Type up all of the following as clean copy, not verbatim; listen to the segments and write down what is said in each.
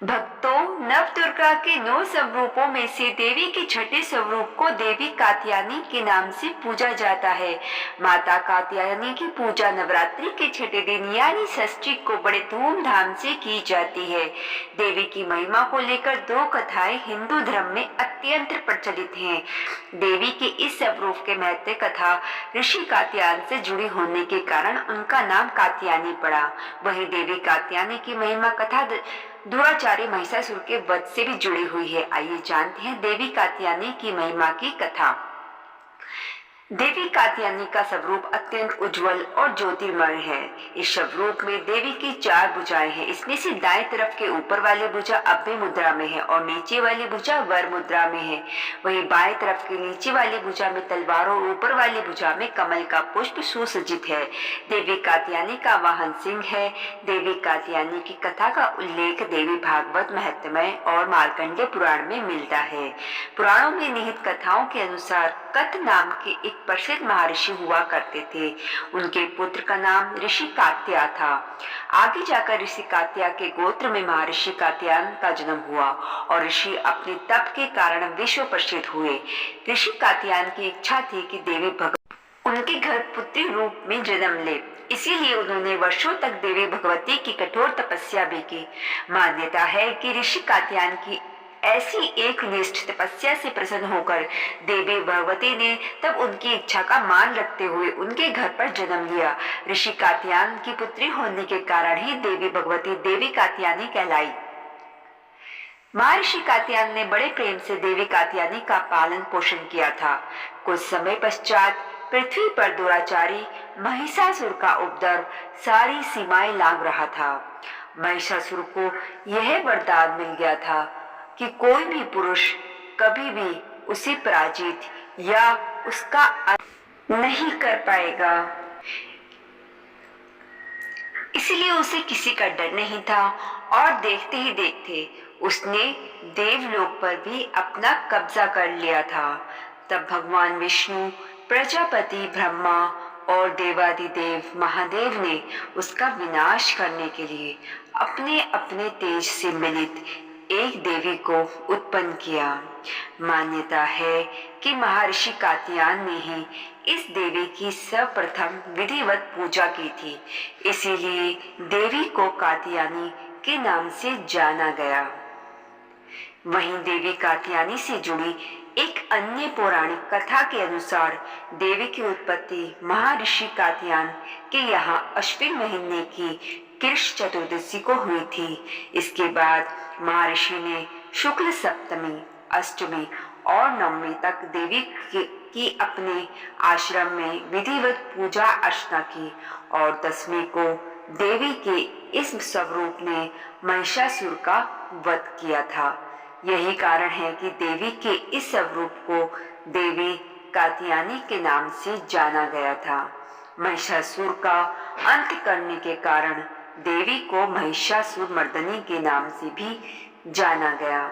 भक्तों, नव दुर्गा के 9 स्वरूपों में से देवी के छठे स्वरूप को देवी कात्यायनी के नाम से पूजा जाता है। माता कात्यायनी की पूजा नवरात्रि के छठे दिन यानी षष्ठी को बड़े धूमधाम से की जाती है। देवी की महिमा को लेकर 2 कथाएं हिंदू धर्म में अत्यंत प्रचलित हैं। देवी के इस स्वरूप के महत्व कथा ऋषि कात्यायन से जुड़ी होने के कारण उनका नाम कात्यायनी पड़ा। वहीं देवी कात्यायनी की महिमा कथा दुराचारी महिषासुर के वध से भी जुड़ी हुई है। आइए जानते हैं देवी कात्यायनी की महिमा की कथा। देवी कात्यायनी का स्वरूप अत्यंत उज्जवल और ज्योतिर्मय है। इस स्वरूप में देवी की 4 भुजाएं हैं। इसमें से दाएं तरफ के ऊपर वाली भुजा अभय मुद्रा में है और नीचे वाली भुजा वर मुद्रा में है। वहीं बाएं तरफ की नीचे वाली भुजा में तलवार और ऊपर वाली भुजा में कमल का पुष्प सुसज्जित है। देवी कात्यायनी का वाहन सिंह है। देवी कात्यायनी की कथा का उल्लेख देवी भागवत, महत्मय और मार्कंडेय पुराण में मिलता है। पुराणों में निहित कथाओं के अनुसार कथ नाम के एक प्रसिद्ध महर्षि हुआ करते थे। उनके पुत्र का नाम ऋषि कात्या था। आगे जाकर ऋषि कात्या के गोत्र में महर्षि कात्यायन का जन्म हुआ और ऋषि अपने तप के कारण विश्व प्रसिद्ध हुए। ऋषि कात्यायन की इच्छा थी कि देवी भगवती उनके घर पुत्री रूप में जन्म ले, इसीलिए उन्होंने वर्षों तक देवी भगवती की कठोर तपस्या भी की। मान्यता है कि ऋषि कात्यायन की ऐसी एक निष्ठ तपस्या से प्रसन्न होकर देवी भगवती ने तब उनकी इच्छा का मान रखते हुए उनके घर पर जन्म लिया। ऋषि कात्यायन की पुत्री होने के कारण ही देवी भगवती देवी कात्यायनी कहलाई। महर्षि कात्यायन ने बड़े प्रेम से देवी कात्यायनी का पालन पोषण किया था। कुछ समय पश्चात पृथ्वी पर दुराचारी महिषासुर का उपद्रव सारी सीमाएं लांघ रहा था। महिषासुर को यह वरदान मिल गया था कि कोई भी पुरुष कभी भी उसे पराजित या उसका अंत नहीं कर पाएगा। इसलिए उसे किसी का डर नहीं था और देखते ही देखते उसने देवलोक पर भी अपना कब्जा कर लिया था। तब भगवान विष्णु, प्रजापति ब्रह्मा और देवादिदेव महादेव ने उसका विनाश करने के लिए अपने अपने तेज से मिलित एक देवी को उत्पन्न किया। मान्यता है कि महर्षि कात्यायन ने ही इस देवी की सर्वप्रथम विधिवत पूजा की थी, इसीलिए देवी को कात्यायनी के नाम से जाना गया। वहीं देवी कात्यायनी से जुड़ी एक अन्य पौराणिक कथा के अनुसार देवी की उत्पत्ति महर्षि कात्यायन के यहाँ अश्विन महीने की कृष्ण चतुर्दशी को हुई थी। इसके बाद महर्षि ने शुक्ल सप्तमी, अष्टमी और नवमी तक देवी की अपने आश्रम में विधिवत पूजा अर्चना की और दसवीं को देवी के इस स्वरूप ने महिषासुर का वध किया था। यही कारण है कि देवी के इस स्वरूप को देवी कात्यायनी के नाम से जाना गया था। महिषासुर का अंत करने के कारण देवी को महिषासुर मर्दनी के नाम से भी जाना गया।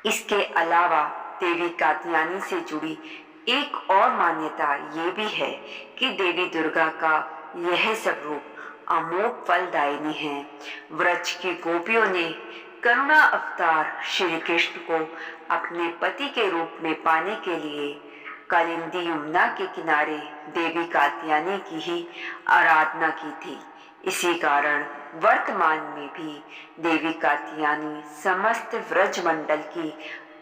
इसके अलावा देवी कात्यायनी से जुड़ी एक और मान्यता ये भी है कि देवी दुर्गा का यह स्वरूप अमोघ फलदायिनी है। व्रज की गोपियों ने करुणा अवतार श्री कृष्ण को अपने पति के रूप में पाने के लिए कालिंदी यमुना के किनारे देवी कात्यायनी की ही आराधना की थी। इसी कारण वर्तमान में भी देवी कात्यायनी समस्त व्रज मंडल की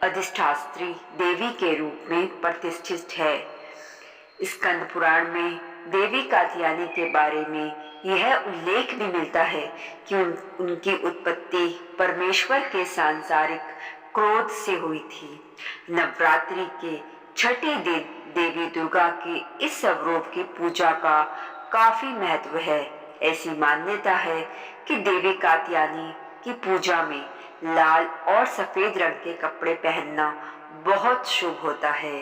अधिष्ठात्री देवी के रूप में प्रतिष्ठित है। स्कंद पुराण में देवी कात्यायनी के बारे में यह उल्लेख भी मिलता है कि उनकी उत्पत्ति परमेश्वर के सांसारिक क्रोध से हुई थी। नवरात्रि के छठे दिन देवी दुर्गा के इस स्वरूप की पूजा का काफी महत्व है। ऐसी मान्यता है कि देवी कात्यायनी की पूजा में लाल और सफेद रंग के कपड़े पहनना बहुत शुभ होता है।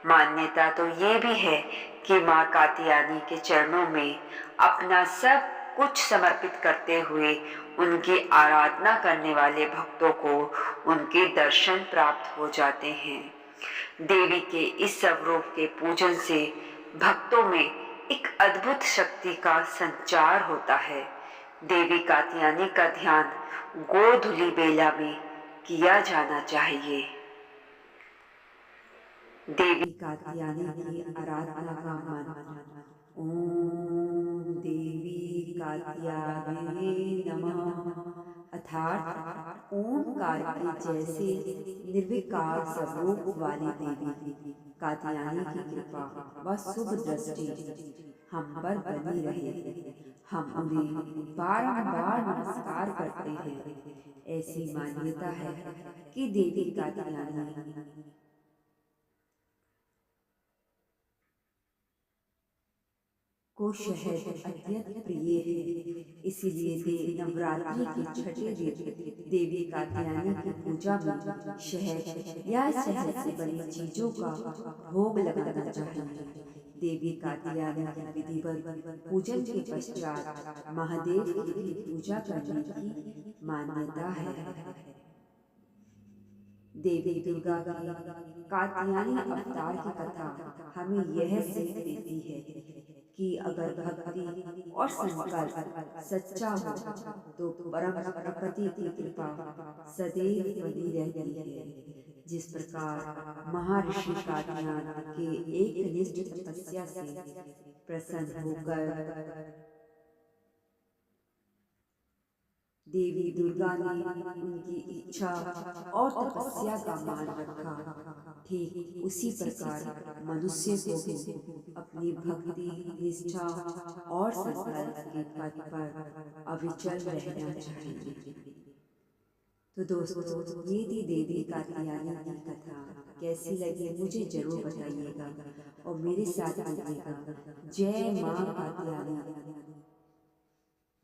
मान्यता तो ये भी है कि माँ कात्यायनी के चरणों में अपना सब कुछ समर्पित करते हुए उनकी आराधना करने वाले भक्तों को उनके दर्शन प्राप्त हो जाते हैं। देवी के इस स्वरूप के पूजन से भक्तों में एक अद्भुत शक्ति का संचार होता है। देवी कात्यायनी का ध्यान गोधूली बेला में किया जाना चाहिए। देवी कात्यायनी की आराधना का मंत्र ओम देवी कात्यायने नमः अर्थात ओमकार के जैसे निर्विकार स्वरूप वाली देवी कात्यायनी की कृपा व शुभ दृष्टि हम पर बनी रहे। हम उन्हें बारंबार नमस्कार करते हैं। ऐसी मान्यता है कि देवी कात्यायनी को शहद अत्यंत प्रिय है, इसीलिए नवरात्रि के छठे दिन देवी कात्यायनी की पूजा में शहद या शहद से बनी चीजों का भोग लगाना चाहिए। देवी कात्यायनी की विधिवत पूजन के पश्चात महादेव की भी पूजा करने की मान्यता है। देवी दुर्गा की कात्यायनी अवतार की कथा हमें यह सीख देती है कि अगर भक्ति और संकल्प सच्चा हो तो परम प्रकृति की कृपा सदैव बनी रहती है। जिस प्रकार महर्षि कात्यायन के एक निष्ठ तपस्या से प्रसन्न होकर देवी दुर्गा ने उनकी इच्छा और तपस्या का मान रखा, ठीक उसी प्रकार मनुष्य को भी अपनी भक्ति, निष्ठा और संकल्प के पथ पर अविचल रहना चाहिए। तो दोस्तों, ये थी देवी कात्यायनी की कथा। कैसी लगी मुझे जरूर बताइएगा और मेरे साथ जुड़िएगा। जय माँ कात्यायनी।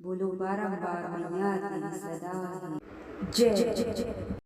बोलो बारंबार मैया की सदा ही जय।